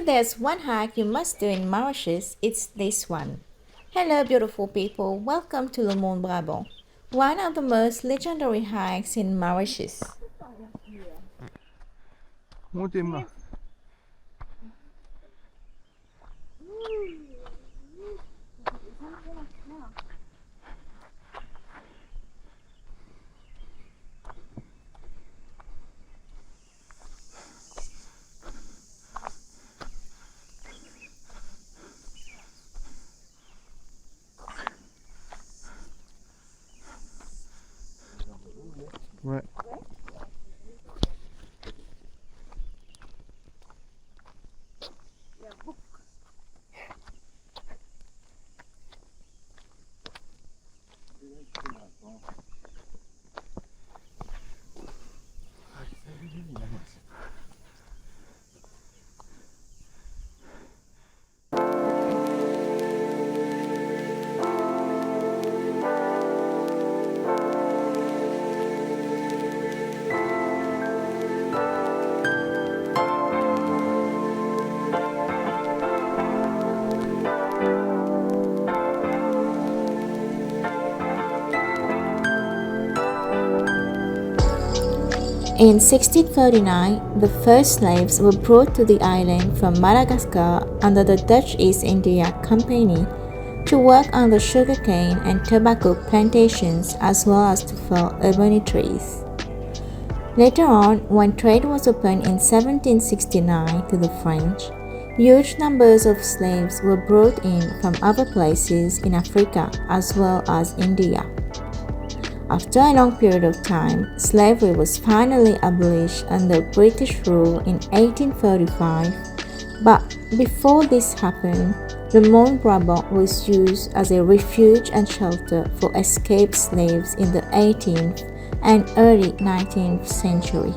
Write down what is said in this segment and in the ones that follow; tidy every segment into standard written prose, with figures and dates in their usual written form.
If there's one hike you must do in Mauritius, it's this one. Hello, beautiful people. Welcome to Le Morne Brabant, one of the most legendary hikes in Mauritius. Montez-moi. Ouais. In 1639, the first slaves were brought to the island from Madagascar under the Dutch East India Company to work on the sugarcane and tobacco plantations as well as to fell ebony trees. Later on, when trade was opened in 1769 to the French, huge numbers of slaves were brought in from other places in Africa as well as India. After a long period of time, slavery was finally abolished under British rule in 1835, but before this happened, the Morne Brabant was used as a refuge and shelter for escaped slaves in the 18th and early 19th century.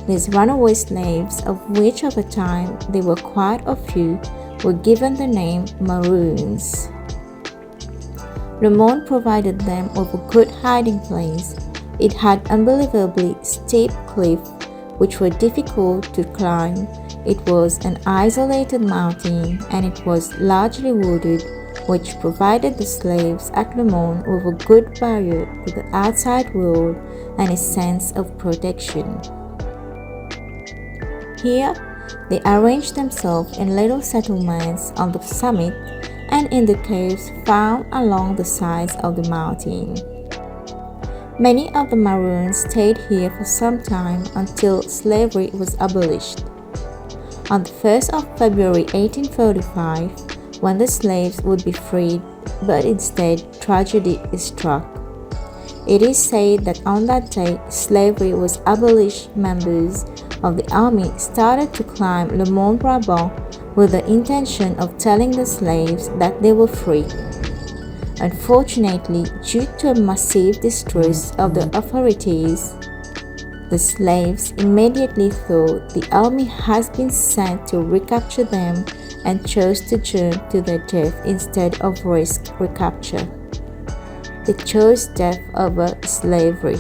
These runaway slaves, of which over time there were quite a few, were given the name Maroons. Le Morne provided them with a good hiding place. It had unbelievably steep cliffs which were difficult to climb. It was an isolated mountain and it was largely wooded, which provided the slaves at Le Morne with a good barrier to the outside world and a sense of protection. Here, they arranged themselves in little settlements on the summit and in the caves found along the sides of the mountain. Many of the Maroons stayed here for some time until slavery was abolished. On the 1st of February 1845, when the slaves would be freed, but instead tragedy struck. It is said that on that day slavery was abolished. Members of the army started to climb Le Morne Brabant with the intention of telling the slaves that they were free. Unfortunately, due to a massive distrust of the authorities, the slaves immediately thought the army has been sent to recapture them and chose to jump to their death instead of risk recapture. They chose death over slavery.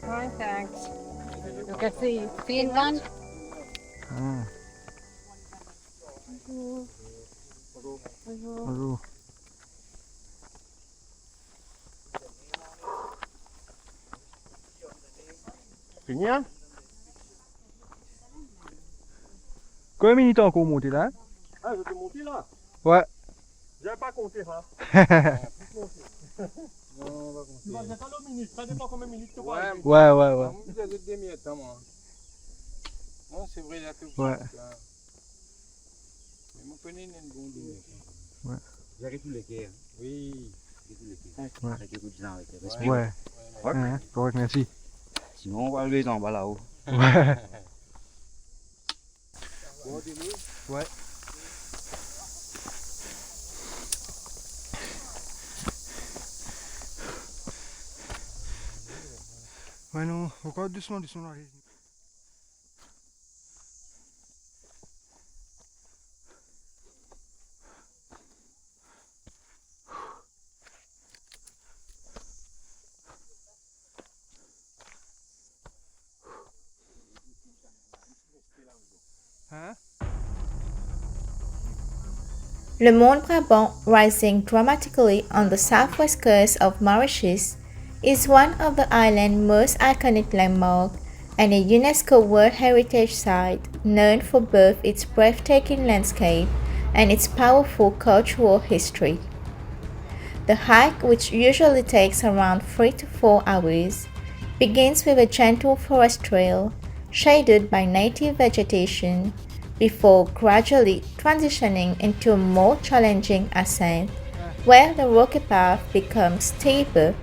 Fine, thanks. You can see Finland. Ah. Bonjour. Fini, hein? Combien de minutes t'as encore monté là? Ah, je peux monter là? Ouais. J'avais pas compté ça. Non, on va compter. Tu vas pas le minutes, ça dépend combien de minutes tu vas. Ouais. Vous avez 2 minutes, hein, moi. Non, c'est vrai, il a tout. Ouais. Mais mon prenez une bonne minute. Ouais. J'arrive tous les quais. Oui, j'arrive tous les quais. Ouais. Avec le coup de gens, avec Ouais. Hein, correct, merci. Sinon, on va lever en bas là-haut. Ouais. Bon, dis-nous. Ouais. Ouais, non, encore doucement, doucement. Allez. Hein? Le Morne Brabant, rising dramatically on the southwest coast of Mauritius, is one of the island's most iconic landmarks and a UNESCO World Heritage Site known for both its breathtaking landscape and its powerful cultural history. The hike, which usually takes around 3 to 4 hours, begins with a gentle forest trail shaded by native vegetation before gradually transitioning into a more challenging ascent where the rocky path becomes steeper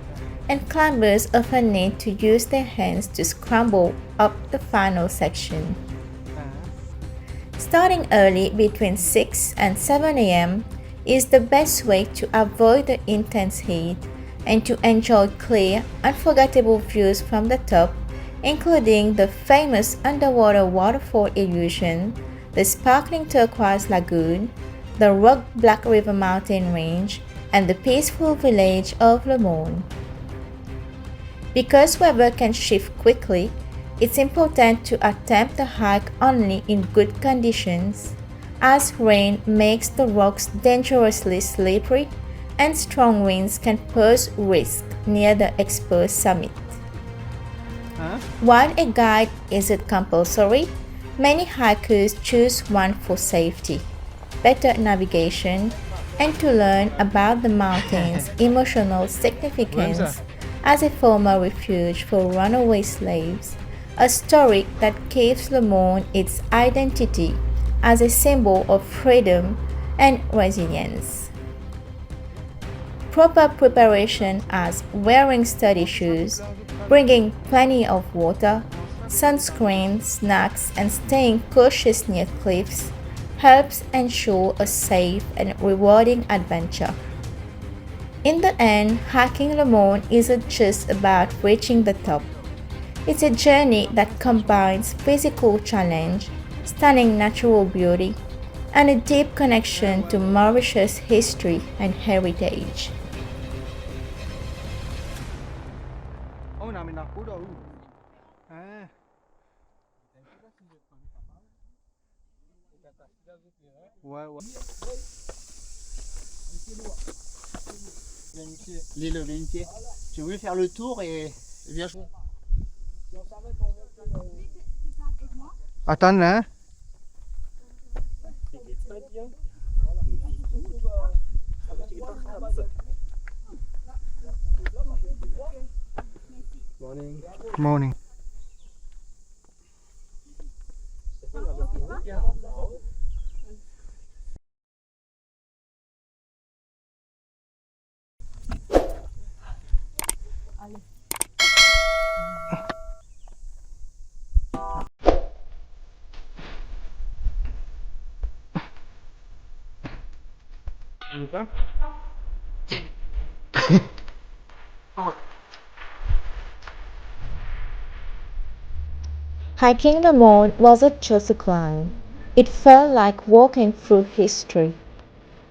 and climbers often need to use their hands to scramble up the final section. Starting early between 6 and 7 a.m. is the best way to avoid the intense heat and to enjoy clear, unforgettable views from the top, including the famous underwater waterfall illusion, the sparkling turquoise lagoon, the rock Black River mountain range, and the peaceful village of Le Morne. Because weather can shift quickly, it's important to attempt the hike only in good conditions, as rain makes the rocks dangerously slippery and strong winds can pose risk near the exposed summit. While a guide isn't compulsory, many hikers choose one for safety, better navigation, and to learn about the mountain's emotional significance as a former refuge for runaway slaves, a story that gives Le Morne its identity as a symbol of freedom and resilience. Proper preparation as wearing sturdy shoes, bringing plenty of water, sunscreen, snacks, and staying cautious near cliffs helps ensure a safe and rewarding adventure. In the end, hiking Le Morne isn't just about reaching the top. It's a journey that combines physical challenge, stunning natural beauty, and a deep connection to Mauritius' history and heritage. Oh, on a mis la peau là où? Hein? Ouais, ouais. L'île de l'amitié. J'ai voulu faire le tour et bien. Attends, hein? Morning. Morning. Hiking the Morne wasn't just a climb. It felt like walking through history.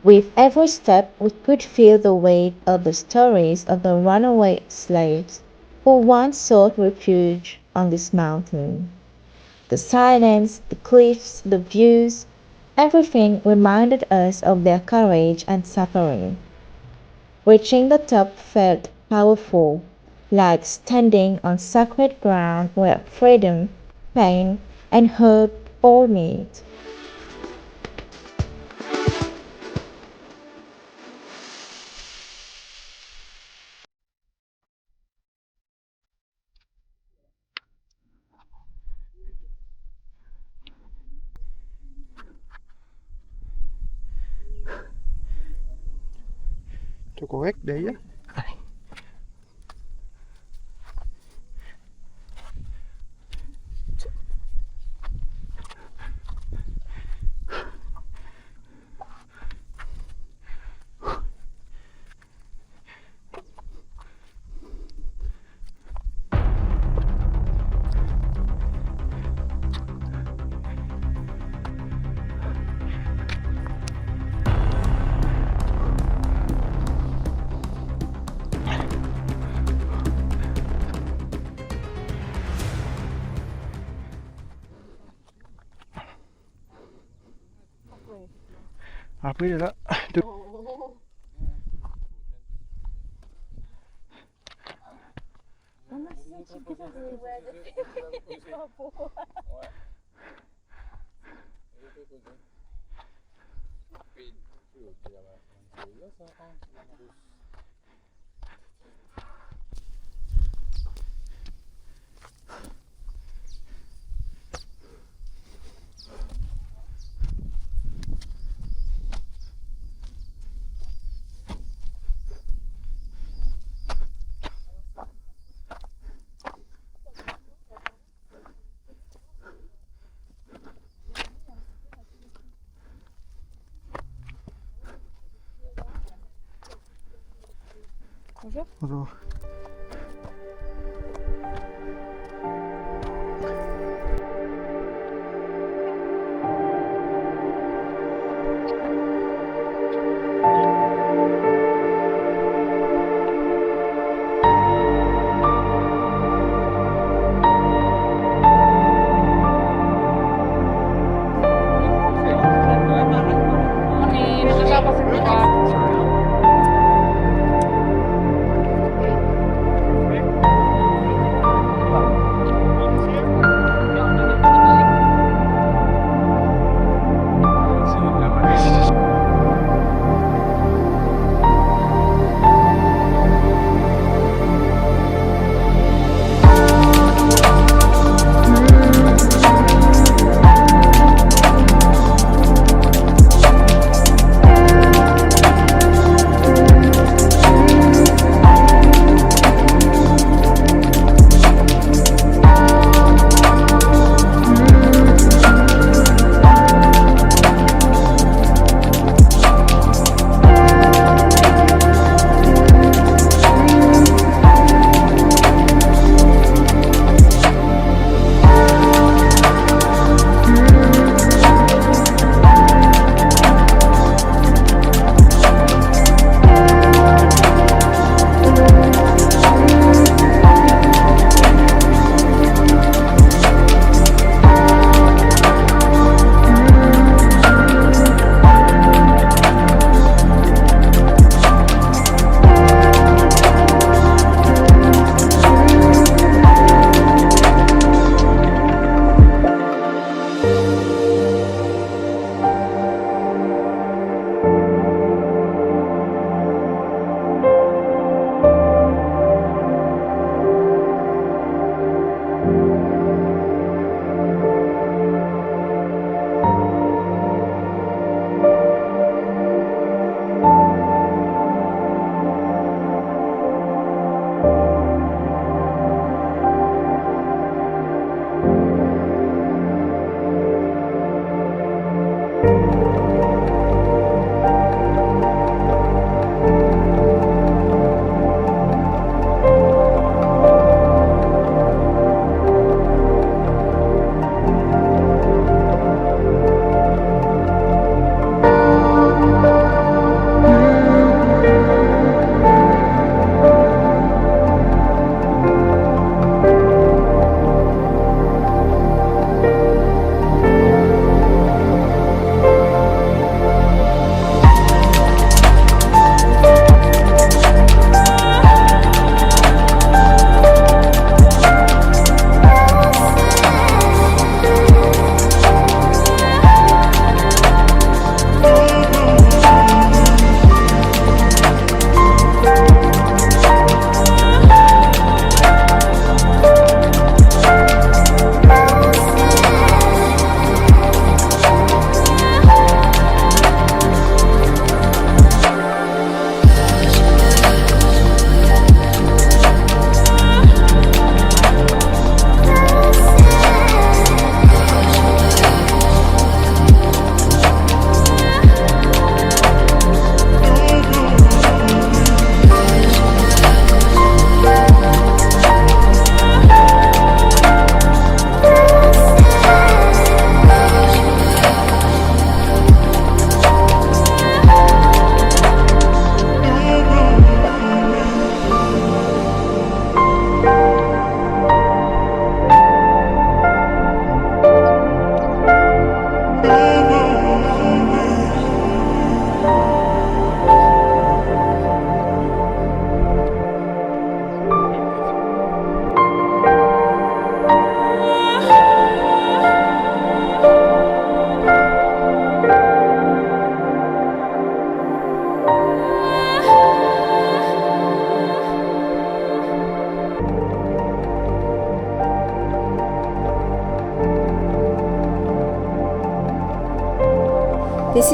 With every step, we could feel the weight of the stories of the runaway slaves who once sought refuge on this mountain. The silence, the cliffs, the views, everything reminded us of their courage and suffering. Reaching the top felt powerful, like standing on sacred ground where freedom, pain, and hope all meet. C'est correct d'ailleurs? Oui, il est là. De- Bonjour.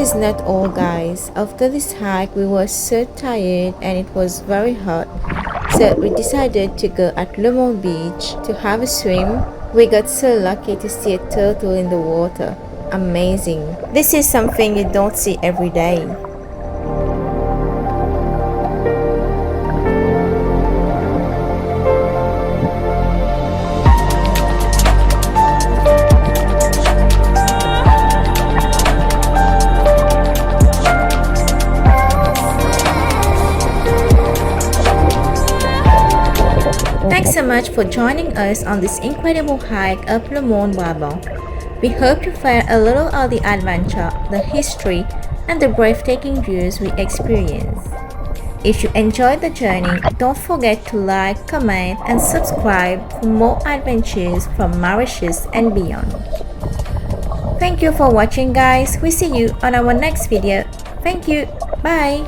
is not all, guys. After this hike we were so tired and it was very hot, so we decided to go at Morne Beach to have a swim. We got so lucky to see a turtle in the water. Amazing. This is something you don't see every day. Thanks so much for joining us on this incredible hike up the Morne Brabant. We hope you felt a little of the adventure, the history, and the breathtaking views we experienced. If you enjoyed the journey, don't forget to like, comment, and subscribe for more adventures from Mauritius and beyond. Thank you for watching, guys. We see you on our next video. Thank you. Bye.